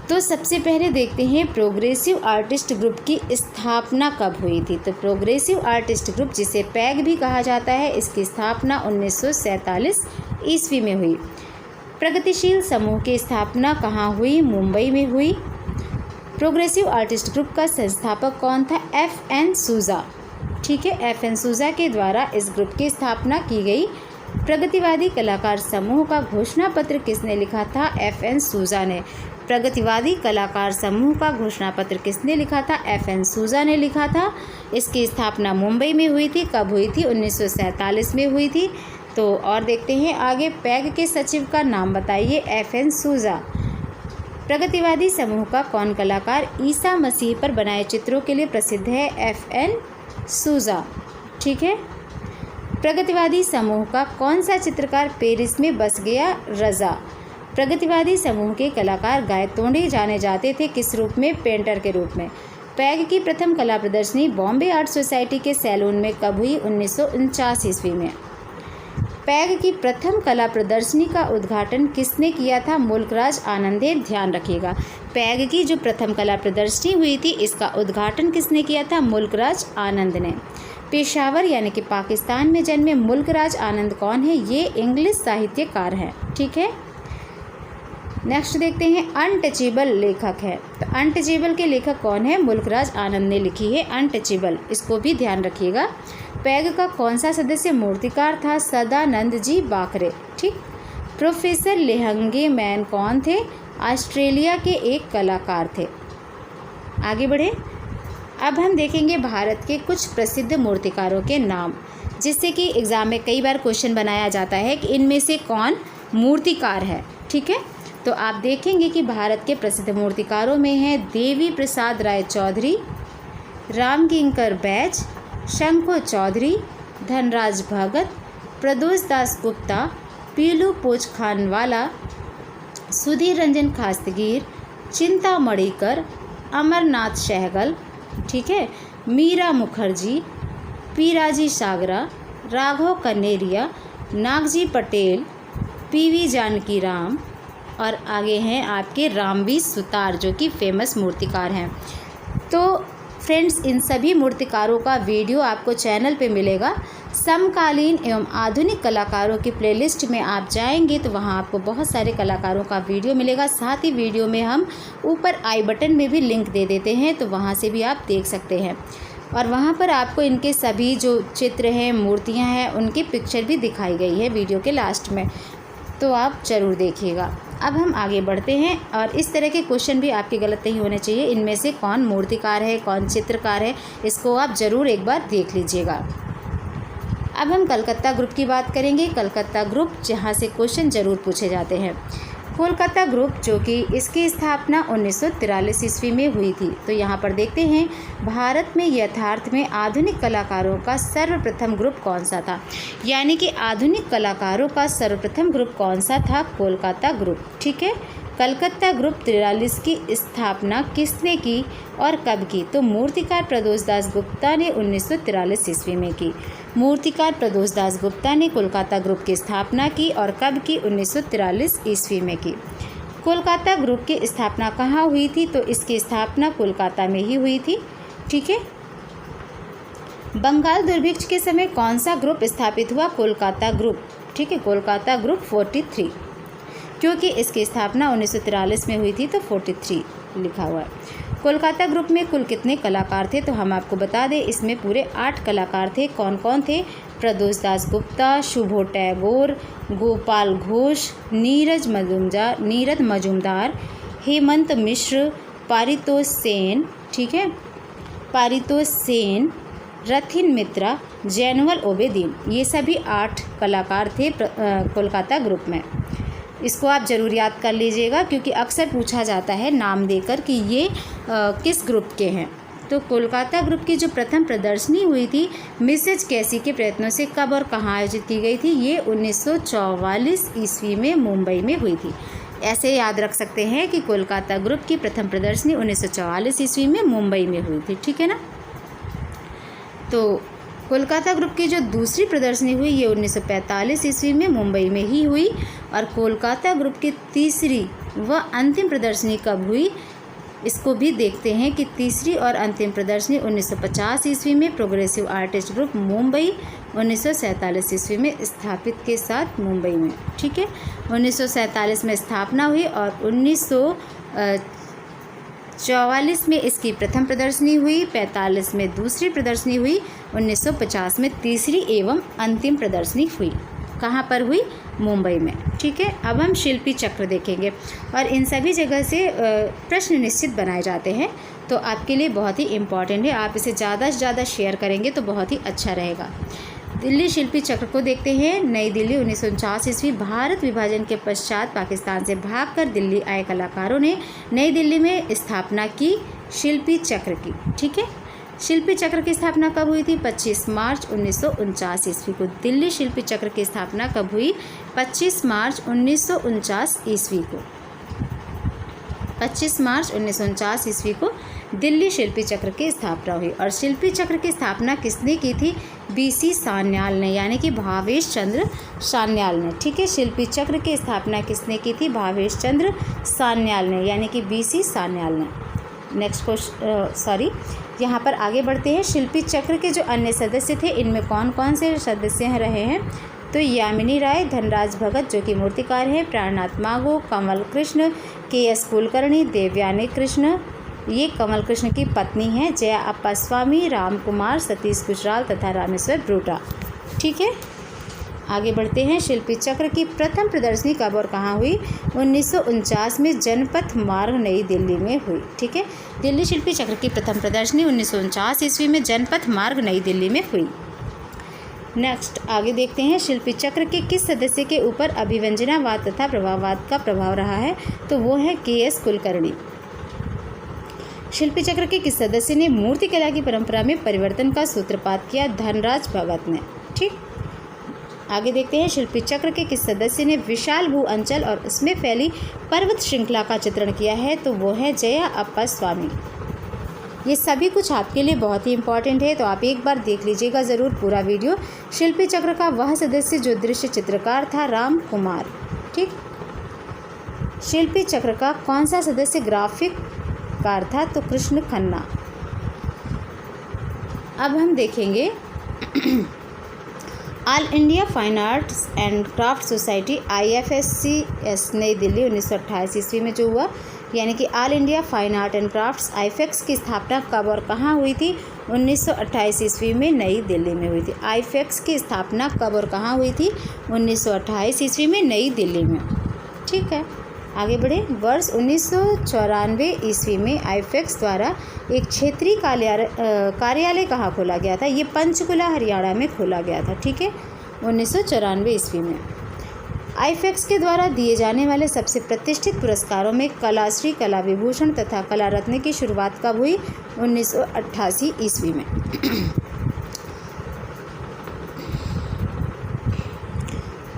तो सबसे पहले देखते हैं प्रोग्रेसिव आर्टिस्ट ग्रुप की स्थापना कब हुई थी। तो प्रोग्रेसिव आर्टिस्ट ग्रुप, जिसे पैग भी कहा जाता है, इसकी स्थापना 1947 ईस्वी में हुई। प्रगतिशील समूह की स्थापना कहाँ हुई? मुंबई में हुई। प्रोग्रेसिव आर्टिस्ट ग्रुप का संस्थापक कौन था? FN सूजा। ठीक है, FN सूजा के द्वारा इस ग्रुप की स्थापना की गई। प्रगतिवादी कलाकार समूह का घोषणा पत्र किसने लिखा था? FN सूजा ने। प्रगतिवादी कलाकार समूह का घोषणा पत्र किसने लिखा था? FN सूजा ने लिखा था। इसकी स्थापना मुंबई में हुई थी। कब हुई थी? 1947 में हुई थी। तो और देखते हैं आगे, पैग के सचिव का नाम बताइए। FN सूजा। प्रगतिवादी समूह का कौन कलाकार ईसा मसीह पर बनाए चित्रों के लिए प्रसिद्ध है? FN सूजा। ठीक है। प्रगतिवादी समूह का कौन सा चित्रकार पेरिस में बस गया? रज़ा। प्रगतिवादी समूह के कलाकार गायतोंडे जाने जाते थे किस रूप में? पेंटर के रूप में। पैग की प्रथम कला प्रदर्शनी बॉम्बे आर्ट सोसाइटी के सैलून में कब हुई? 1949 ईस्वी में। पैग की प्रथम कला प्रदर्शनी का उद्घाटन किसने किया था? मुल्कराज आनंद ने। ध्यान रखिएगा, पैग की जो प्रथम कला प्रदर्शनी हुई थी इसका उद्घाटन किसने किया था? मुल्कराज आनंद ने। पेशावर यानी कि पाकिस्तान में जन्मे मुल्कराज आनंद कौन है? ये इंग्लिश साहित्यकार हैं। ठीक है। नेक्स्ट देखते हैं, अनटचेबल लेखक है। तो अनटचेबल के लेखक कौन है? मुल्कराज आनंद ने लिखी है अनटचेबल। इसको भी ध्यान रखिएगा। पैग का कौन सा सदस्य मूर्तिकार था? सदानंद जी बाकरे। ठीक। प्रोफेसर लेहंगे मैन कौन थे? ऑस्ट्रेलिया के एक कलाकार थे। आगे बढ़े। अब हम देखेंगे भारत के कुछ प्रसिद्ध मूर्तिकारों के नाम, जिससे कि एग्ज़ाम में कई बार क्वेश्चन बनाया जाता है कि इनमें से कौन मूर्तिकार है। ठीक है। तो आप देखेंगे कि भारत के प्रसिद्ध मूर्तिकारों में हैं देवी प्रसाद राय चौधरी, रामकिंकर बैज, शंको चौधरी, धनराज भगत, प्रदोष दास गुप्ता, पीलू पोच खानवाला, सुधीर रंजन खास्तगीर, चिंता मणिकर, अमरनाथ सहगल। ठीक है। मीरा मुखर्जी, पीराजी सागरा, राघव कनेरिया, नागजी पटेल, PV जानकी राम और आगे हैं आपके रामवी सुतार जो कि फेमस मूर्तिकार हैं। तो फ्रेंड्स, इन सभी मूर्तिकारों का वीडियो आपको चैनल पे मिलेगा। समकालीन एवं आधुनिक कलाकारों की प्लेलिस्ट में आप जाएंगे तो वहाँ आपको बहुत सारे कलाकारों का वीडियो मिलेगा। साथ ही वीडियो में हम ऊपर आई बटन में भी लिंक दे देते हैं, तो वहाँ से भी आप देख सकते हैं। और वहाँ पर आपको इनके सभी जो चित्र हैं, मूर्तियाँ हैं, उनकी पिक्चर भी दिखाई गई है वीडियो के लास्ट में, तो आप ज़रूर देखिएगा। अब हम आगे बढ़ते हैं और इस तरह के क्वेश्चन भी आपके गलत नहीं होने चाहिए। इनमें से कौन मूर्तिकार है, कौन चित्रकार है, इसको आप ज़रूर एक बार देख लीजिएगा। अब हम कलकत्ता ग्रुप की बात करेंगे। कलकत्ता ग्रुप जहाँ से क्वेश्चन ज़रूर पूछे जाते हैं। कोलकाता ग्रुप जो कि इसकी स्थापना 1943 ईस्वी में हुई थी। तो यहाँ पर देखते हैं, भारत में यथार्थ में आधुनिक कलाकारों का सर्वप्रथम ग्रुप कौन सा था? यानी कि आधुनिक कलाकारों का सर्वप्रथम ग्रुप कौन सा था? कोलकाता ग्रुप। ठीक है। कलकत्ता ग्रुप 43 की स्थापना किसने की और कब की? तो मूर्तिकार प्रदोष दास गुप्ता ने 1943 ईस्वी में की। मूर्तिकार प्रदोष दास गुप्ता ने कोलकाता ग्रुप की स्थापना की और कब की? 1943 ईस्वी में की। कोलकाता ग्रुप की स्थापना कहाँ हुई थी? तो इसकी स्थापना कोलकाता में ही हुई थी। ठीक है। बंगाल दुर्भिक्ष के समय कौन सा ग्रुप स्थापित हुआ? कोलकाता ग्रुप। ठीक है। कोलकाता ग्रुप 43, क्योंकि इसकी स्थापना 1943 में हुई थी तो 43 लिखा हुआ है। कोलकाता ग्रुप में कुल कितने कलाकार थे? तो हम आपको बता दें, इसमें पूरे 8 कलाकार थे। कौन कौन थे? प्रदोष दास गुप्ता, शुभो टैगोर, गोपाल घोष, नीरद मजुमदार, हेमंत मिश्र, पारितोष सेन। ठीक है। पारितोष सेन, रथिन मित्रा, जैनुअल ओबेदीन, ये सभी 8 कलाकार थे कोलकाता ग्रुप में। इसको आप ज़रूर याद कर लीजिएगा, क्योंकि अक्सर पूछा जाता है नाम देकर कि ये किस ग्रुप के हैं। तो कोलकाता ग्रुप की जो प्रथम प्रदर्शनी हुई थी मिसेज कैसी के प्रयत्नों से कब और कहाँ आयोजित की गई थी? ये 1944 ईस्वी में मुंबई में हुई थी। ऐसे याद रख सकते हैं कि कोलकाता ग्रुप की प्रथम प्रदर्शनी 1944 ईस्वी में मुंबई में हुई थी। ठीक है ना। तो कोलकाता ग्रुप की जो दूसरी प्रदर्शनी हुई ये 1945 ईस्वी में मुंबई में ही हुई। और कोलकाता ग्रुप की तीसरी व अंतिम प्रदर्शनी कब हुई? इसको भी देखते हैं कि तीसरी और अंतिम प्रदर्शनी 1950 ईस्वी में प्रोग्रेसिव आर्टिस्ट ग्रुप मुंबई 1947 ईस्वी में स्थापित के साथ मुंबई में। ठीक है। 1947 में स्थापना हुई और 1944 में इसकी प्रथम प्रदर्शनी हुई, 45 में दूसरी प्रदर्शनी हुई, 1950 में तीसरी एवं अंतिम प्रदर्शनी हुई। कहाँ पर हुई? मुंबई में। ठीक है, अब हम शिल्पी चक्र देखेंगे और इन सभी जगह से प्रश्न निश्चित बनाए जाते हैं, तो आपके लिए बहुत ही इम्पॉर्टेंट है। आप इसे ज़्यादा से ज़्यादा शेयर करेंगे तो बहुत ही अच्छा रहेगा। दिल्ली शिल्पी चक्र को देखते हैं। नई दिल्ली 1949 ईस्वी। भारत विभाजन के पश्चात पाकिस्तान से भागकर दिल्ली आए कलाकारों ने नई दिल्ली में स्थापना की शिल्पी चक्र की। ठीक है, शिल्पी चक्र की स्थापना कब हुई थी? 25 मार्च 1949 ईस्वी को। दिल्ली शिल्पी चक्र की स्थापना कब हुई? 25 मार्च 1949 ईस्वी को। 25 मार्च 1949 ईस्वी को दिल्ली शिल्पी चक्र की स्थापना हुई। और शिल्पी चक्र की स्थापना किसने की थी? बीसी सान्याल ने, यानी कि भावेश चंद्र सान्याल ने। ठीक है, शिल्पी चक्र की स्थापना किसने की थी? भावेश चंद्र सान्याल ने, यानी कि बीसी सान्याल ने। नेक्स्ट क्वेश्चन, यहाँ पर आगे बढ़ते हैं। शिल्पी चक्र के जो अन्य सदस्य थे, इनमें कौन कौन से सदस्य रहे हैं? तो यामिनी राय, धनराज भगत जो कि मूर्तिकार हैं, प्राणनाथ मागो, कमल कृष्ण, के.एस. कुलकर्णी, देवयानी कृष्ण, ये कमल कृष्ण की पत्नी हैं, जया अप्पा स्वामी, राम कुमार, सतीश गुजराल तथा रामेश्वर ब्रूटा। ठीक है, आगे बढ़ते हैं। शिल्पी चक्र की प्रथम प्रदर्शनी कब और कहाँ हुई? 1949 में जनपथ मार्ग नई दिल्ली में हुई। ठीक है, दिल्ली शिल्पी चक्र की प्रथम प्रदर्शनी 1949 ईस्वी में जनपथ मार्ग नई दिल्ली में हुई। नेक्स्ट आगे देखते हैं। शिल्पी चक्र के किस सदस्य के ऊपर अभिव्यंजनावाद तथा प्रभाववाद का प्रभाव रहा है? तो वो है के.एस. कुलकर्णी। शिल्पी चक्र के किस सदस्य ने मूर्तिकला की परंपरा में परिवर्तन का सूत्रपात किया? धनराज भगत ने। ठीक, आगे देखते हैं। शिल्पी चक्र के किस सदस्य ने विशाल भू अंचल और उसमें फैली पर्वत श्रृंखला का चित्रण किया है? तो वो है जया अप्पा स्वामी। ये सभी कुछ आपके लिए बहुत ही इंपॉर्टेंट है, तो आप एक बार देख लीजिएगा ज़रूर पूरा वीडियो। शिल्पी चक्र का वह सदस्य जो दृश्य चित्रकार था, राम कुमार। ठीक, शिल्पी चक्र का कौन सा सदस्य ग्राफिक कार था? तो कृष्ण खन्ना। अब हम देखेंगे all India fine arts and craft society IFSCS नई दिल्ली 1928 ईस्वी में जो हुआ, यानी कि all India fine art and crafts IFEX की स्थापना कब और कहाँ हुई थी? 1928 ईस्वी में नई दिल्ली में हुई थी। IFEX की स्थापना कब और कहाँ हुई थी? 1928 ईस्वी में नई दिल्ली में। ठीक है, आगे बढ़े। वर्ष 1994 ईस्वी में IFEX द्वारा एक क्षेत्रीय कार्यालय कहाँ खोला गया था? ये पंचकुला हरियाणा में खोला गया था। ठीक है, 1994 ईस्वी में। IFEX के द्वारा दिए जाने वाले सबसे प्रतिष्ठित पुरस्कारों में कलाश्री, कला विभूषण तथा कला रत्न की शुरुआत कब हुई? 1988 ईस्वी में।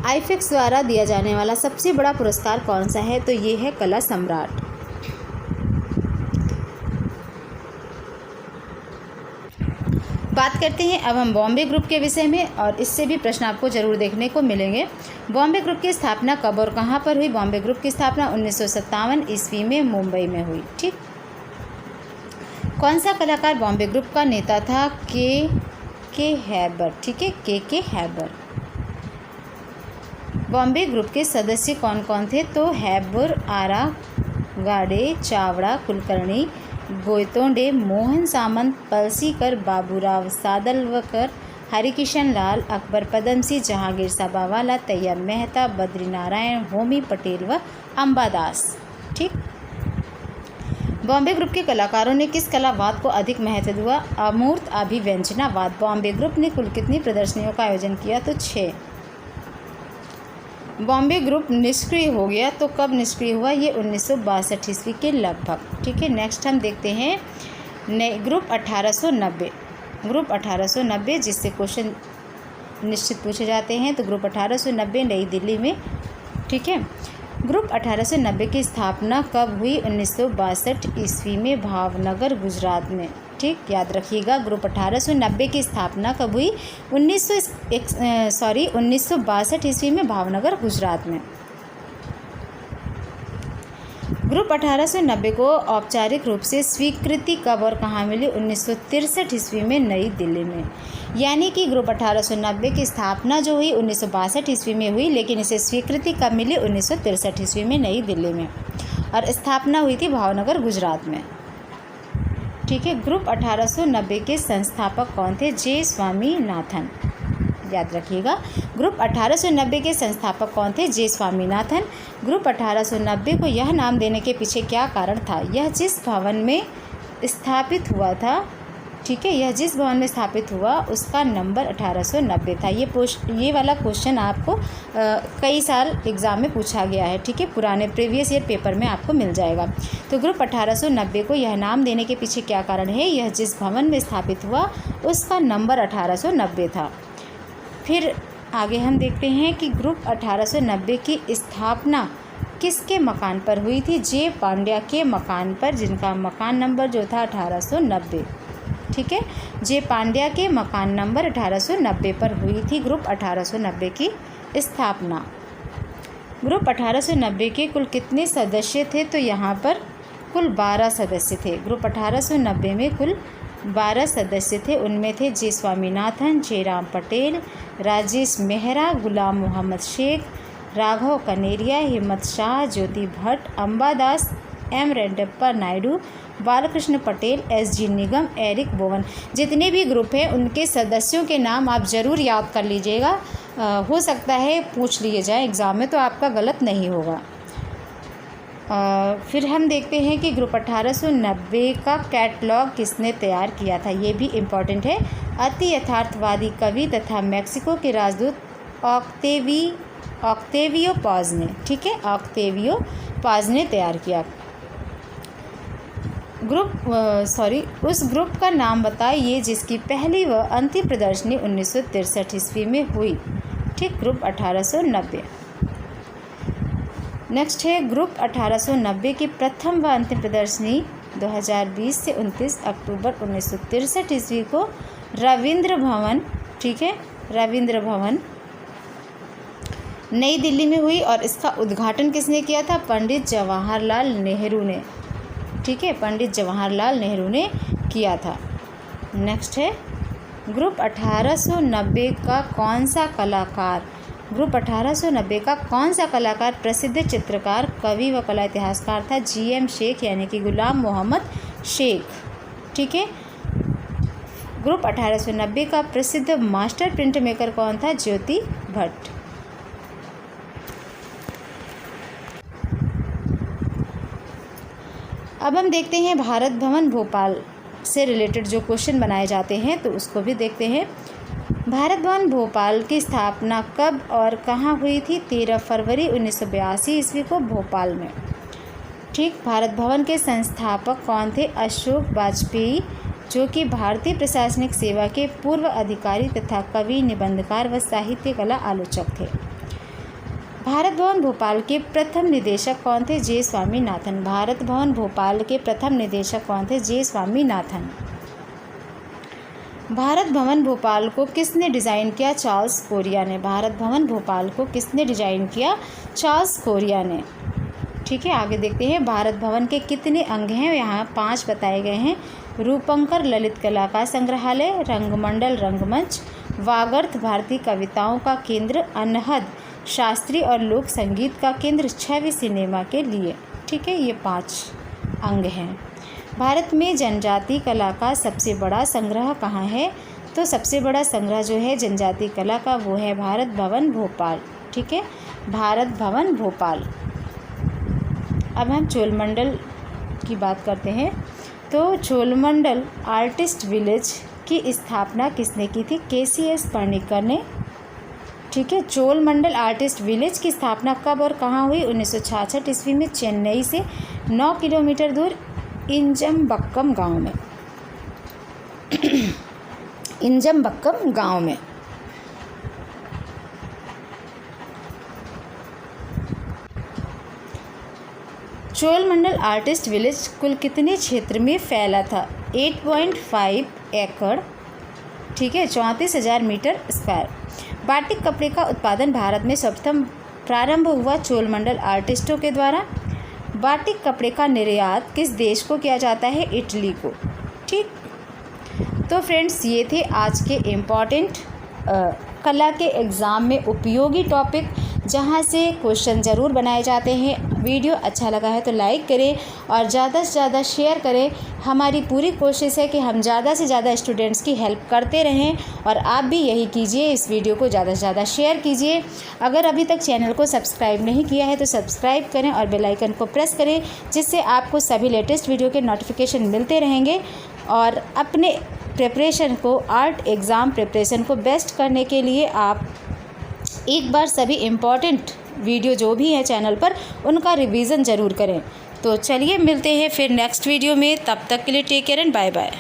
IFEX द्वारा दिया जाने वाला सबसे बड़ा पुरस्कार कौन सा है? तो ये है कला सम्राट। बात करते हैं अब हम बॉम्बे ग्रुप के विषय में, और इससे भी प्रश्न आपको जरूर देखने को मिलेंगे। बॉम्बे ग्रुप की स्थापना कब और कहाँ पर हुई? बॉम्बे ग्रुप की स्थापना 1957 ईस्वी में मुंबई में हुई। ठीक, कौन सा कलाकार बॉम्बे ग्रुप का नेता था? के हैबर। ठीक है, के हैबर। बॉम्बे ग्रुप के सदस्य कौन कौन थे? तो हैबर, आरा, गाडे, चावड़ा, कुलकर्णी, गोयतोंडे, मोहन सामंत, पलसीकर, बाबूराव सादलवकर, हरिकिशन लाल, अकबर पदमसी, जहांगीर सबावाला, तैयब मेहता, बद्रीनारायण, होमी पटेल व अंबादास। ठीक, बॉम्बे ग्रुप के कलाकारों ने किस कलावाद को अधिक महत्व दिया? अमूर्त अभिव्यंजनावाद। बॉम्बे ग्रुप ने कुल कितनी प्रदर्शनियों का आयोजन किया? तो 6। बॉम्बे ग्रुप निष्क्रिय हो गया, तो कब निष्क्रिय हुआ? ये 1962 ईस्वी के लगभग। ठीक है, नेक्स्ट हम देखते हैं नए ग्रुप 1890। ग्रुप 1890 जिससे क्वेश्चन निश्चित पूछे जाते हैं, तो ग्रुप 1890 नई दिल्ली में। ठीक है, ग्रुप 1890 की स्थापना कब हुई? 1962 ईस्वी में भावनगर, गुजरात में। ठीक, याद रखिएगा, ग्रुप 1890 की स्थापना कब हुई? 1962 ईस्वी में भावनगर, गुजरात में। ग्रुप 1890 को औपचारिक रूप से स्वीकृति कब और कहाँ मिली? 1963 ईस्वी में नई दिल्ली में। यानी कि ग्रुप 1890 की स्थापना जो हुई 1962 ईस्वी में हुई, लेकिन इसे स्वीकृति कब मिली? 1963 ईस्वी में नई दिल्ली में, और स्थापना हुई थी भावनगर, गुजरात में। ठीक है, ग्रुप 1890 के संस्थापक कौन थे? जे स्वामीनाथन। याद रखिएगा। ग्रुप 1890 के संस्थापक कौन थे? जे स्वामीनाथन। ग्रुप 1890 को यह नाम देने के पीछे क्या कारण था? यह जिस भवन में स्थापित हुआ था, ठीक है, यह जिस भवन में स्थापित हुआ उसका नंबर 1890 था। ये वाला क्वेश्चन आपको कई साल एग्ज़ाम में पूछा गया है, ठीक है, पुराने प्रीवियस ईयर पेपर में आपको मिल जाएगा। तो ग्रुप 1890 को यह नाम देने के पीछे क्या कारण है? यह जिस भवन में स्थापित हुआ उसका नंबर 1890 था। फिर आगे हम देखते हैं कि ग्रुप 1890 की स्थापना किसके मकान पर हुई थी? जे पांड्या के मकान पर, जिनका मकान नंबर जो था 1890, ठीक है, जे पांड्या के मकान नंबर 1890 पर हुई थी ग्रुप 1890 की स्थापना। ग्रुप 1890 के कुल कितने सदस्य थे? तो यहाँ पर कुल 12 सदस्य थे। ग्रुप 1890 में कुल 12 सदस्य थे। उनमें थे जे स्वामीनाथन, जयराम पटेल, राजेश मेहरा, गुलाम मोहम्मद शेख, राघव कनेरिया, हिम्मत शाह, ज्योति भट्ट, अंबादास, एम रेड्डप्पा नायडू, बालकृष्ण पटेल, एस.जी. निगम, एरिक बोवन। जितने भी ग्रुप हैं उनके सदस्यों के नाम आप ज़रूर याद कर लीजिएगा। हो सकता है पूछ लिए जाए एग्ज़ाम में, तो आपका गलत नहीं होगा। फिर हम देखते हैं कि ग्रुप 1890 का कैटलॉग किसने तैयार किया था? ये भी इम्पॉर्टेंट है। अति यथार्थवादी कवि तथा मैक्सिको के राजदूत ऑक्टेवियो पाज ने, ठीक है, ऑक्टेवियो पाज ने तैयार किया। उस ग्रुप का नाम बताइए जिसकी पहली व अंतिम प्रदर्शनी 1963 ईस्वी में हुई, ठीक, ग्रुप 1890। नेक्स्ट है ग्रुप 1890 की प्रथम व अंतिम प्रदर्शनी 2020 से 29 अक्टूबर 1963 ईस्वी को रविंद्र भवन, ठीक है, रविंद्र भवन नई दिल्ली में हुई और इसका उद्घाटन किसने किया था? पंडित जवाहरलाल नेहरू ने, ठीक है, पंडित जवाहरलाल नेहरू ने किया था। नेक्स्ट है ग्रुप 1890 का कौन सा कलाकार, ग्रुप 1890 का कौन सा कलाकार प्रसिद्ध चित्रकार, कवि व कला इतिहासकार था? जी.एम. शेख यानी कि गुलाम मोहम्मद शेख, ठीक है। ग्रुप 1890 का प्रसिद्ध मास्टर प्रिंट मेकर कौन था? ज्योति भट्ट। अब हम देखते हैं भारत भवन भोपाल से रिलेटेड जो क्वेश्चन बनाए जाते हैं तो उसको भी देखते हैं। भारत भवन भोपाल की स्थापना कब और कहाँ हुई थी? 13 फरवरी 1982 ईस्वी को भोपाल में, ठीक। भारत भवन के संस्थापक कौन थे? अशोक वाजपेयी, जो कि भारतीय प्रशासनिक सेवा के पूर्व अधिकारी तथा कवि, निबंधकार व साहित्य कला आलोचक थे। भारत भवन भोपाल के प्रथम निदेशक कौन थे? जे स्वामीनाथन। भारत भवन भोपाल के प्रथम निदेशक कौन थे? जे स्वामीनाथन। भारत भवन भोपाल को किसने डिज़ाइन किया? चार्ल्स कोरिया ने। भारत भवन भोपाल को किसने डिज़ाइन किया? चार्ल्स कोरिया ने, ठीक है। आगे देखते हैं भारत भवन के कितने अंग हैं? यहाँ 5 बताए गए हैं। रूपंकर ललित कला का संग्रहालय, रंगमंडल रंगमंच, वागर्थ भारतीय कविताओं का केंद्र, अनहद शास्त्रीय और लोक संगीत का केंद्र, छवि सिनेमा के लिए, ठीक है। ये 5 अंग हैं। भारत में जनजातीय कला का सबसे बड़ा संग्रह कहाँ है? तो सबसे बड़ा संग्रह जो है जनजातीय कला का वो है भारत भवन भोपाल, ठीक है, भारत भवन भोपाल। अब हम चोलमंडल की बात करते हैं। तो चोलमंडल आर्टिस्ट विलेज की स्थापना किसने की थी? के.सी.एस. पर्णिकर ने, ठीक है। चोलमंडल आर्टिस्ट विलेज की स्थापना कब और कहाँ हुई? 1966 ईस्वी में चेन्नई से 9 किलोमीटर दूर इंजमबक्कम गांव में, इंजमबक्कम गांव में। चोलमंडल आर्टिस्ट विलेज कुल कितने क्षेत्र में फैला था? 8.5 एकड़, ठीक है, 34,000 मीटर स्क्वायर। बाटिक कपड़े का उत्पादन भारत में सर्वप्रथम प्रारंभ हुआ चोलमंडल आर्टिस्टों के द्वारा। बाटिक कपड़े का निर्यात किस देश को किया जाता है? इटली को, ठीक। तो फ्रेंड्स, ये थे आज के इम्पॉर्टेंट कला के एग्ज़ाम में उपयोगी टॉपिक जहां से क्वेश्चन ज़रूर बनाए जाते हैं। वीडियो अच्छा लगा है तो लाइक करें और ज़्यादा से ज़्यादा शेयर करें। हमारी पूरी कोशिश है कि हम ज़्यादा से ज़्यादा स्टूडेंट्स की हेल्प करते रहें और आप भी यही कीजिए, इस वीडियो को ज़्यादा से ज़्यादा शेयर कीजिए। अगर अभी तक चैनल को सब्सक्राइब नहीं किया है तो सब्सक्राइब करें और बेल आइकन को प्रेस करें, जिससे आपको सभी लेटेस्ट वीडियो के नोटिफिकेशन मिलते रहेंगे। और अपने प्रिपरेशन को, आर्ट एग्ज़ाम प्रिपरेशन को बेस्ट करने के लिए आप एक बार सभी इम्पॉर्टेंट वीडियो जो भी हैं चैनल पर उनका रिवीजन ज़रूर करें। तो चलिए मिलते हैं फिर नेक्स्ट वीडियो में, तब तक के लिए take care and bye bye.